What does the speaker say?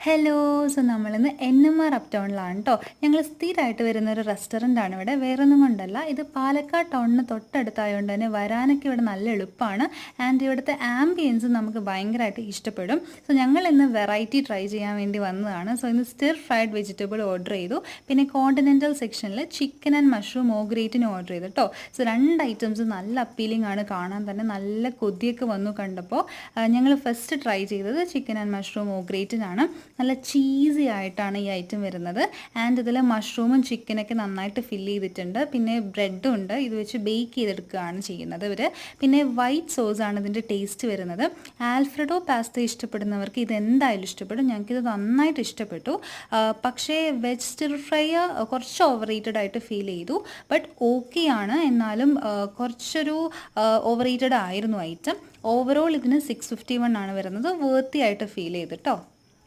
Hello. So നമ്മളിന്ന് NMR up ടൗണിലാണ് കേട്ടോ. ഞങ്ങൾ സ്ഥിരമായിട്ട് വരുന്നൊരു റെസ്റ്റോറൻ്റാണ് ഇവിടെ. വേറൊന്നും കൊണ്ടല്ല, ഇത് പാലക്കാട് ടൗണിന് തൊട്ടടുത്തായതുകൊണ്ട് തന്നെ വരാനൊക്കെ ഇവിടെ നല്ല എളുപ്പമാണ്. ആൻഡ് ഇവിടുത്തെ ആംബിയൻസ് നമുക്ക് ഭയങ്കരമായിട്ട് ഇഷ്ടപ്പെടും. സോ ഞങ്ങൾ ഇന്ന് വെറൈറ്റി ട്രൈ ചെയ്യാൻ വേണ്ടി വന്നതാണ്. സോ ഇന്ന് സ്റ്റിർ ഫ്രൈഡ് വെജിറ്റബിൾ ഓർഡർ ചെയ്തു. പിന്നെ കോണ്ടിനെൻ്റൽ സെക്ഷനിൽ ചിക്കൻ ആൻഡ് മഷ്റൂം മോഗ്രേറ്റിന് ഓർഡർ ചെയ്തു കേട്ടോ. സോ രണ്ട് ഐറ്റംസ് നല്ല അപ്പീലിംഗ് ആണ്, കാണാൻ തന്നെ നല്ല കൊതിയൊക്കെ വന്നു കണ്ടപ്പോൾ. ഞങ്ങൾ ഫസ്റ്റ് ട്രൈ ചെയ്തത് ചിക്കൻ ആൻഡ് മഷ്റൂം മോഗ്രേറ്റിനാണ്. നല്ല ചീസി ആയിട്ടാണ് ഈ ഐറ്റം വരുന്നത്. ആൻഡ് ഇതിൽ മഷ്റൂമും ചിക്കനൊക്കെ നന്നായിട്ട് ഫില്ല് ചെയ്തിട്ടുണ്ട്. പിന്നെ ബ്രെഡും ഉണ്ട്, ഇത് വെച്ച് ബേക്ക് ചെയ്തെടുക്കുകയാണ് ചെയ്യുന്നത് ഇവർ. പിന്നെ വൈറ്റ് സോസാണ് ഇതിൻ്റെ ടേസ്റ്റ് വരുന്നത്. ആൽഫ്രഡോ പാസ്ത ഇഷ്ടപ്പെടുന്നവർക്ക് ഇത് എന്തായാലും ഇഷ്ടപ്പെടും. ഞങ്ങൾക്കിത് നന്നായിട്ട് ഇഷ്ടപ്പെട്ടു. പക്ഷേ വെജ് സ്റ്റിർ ഫ്രൈ കുറച്ച് ഓവർ റേറ്റഡ് ആയിട്ട് ഫീൽ ചെയ്തു. ബട്ട് ഓക്കെ ആണ്, എന്നാലും കുറച്ചൊരു ഓവർ റേറ്റഡ് ആയിരുന്നു ഐറ്റം. ഓവറോൾ ഇതിന് 651 ആണ് വരുന്നത്. വേർത്തി ആയിട്ട് ഫീൽ ചെയ്തു കേട്ടോ.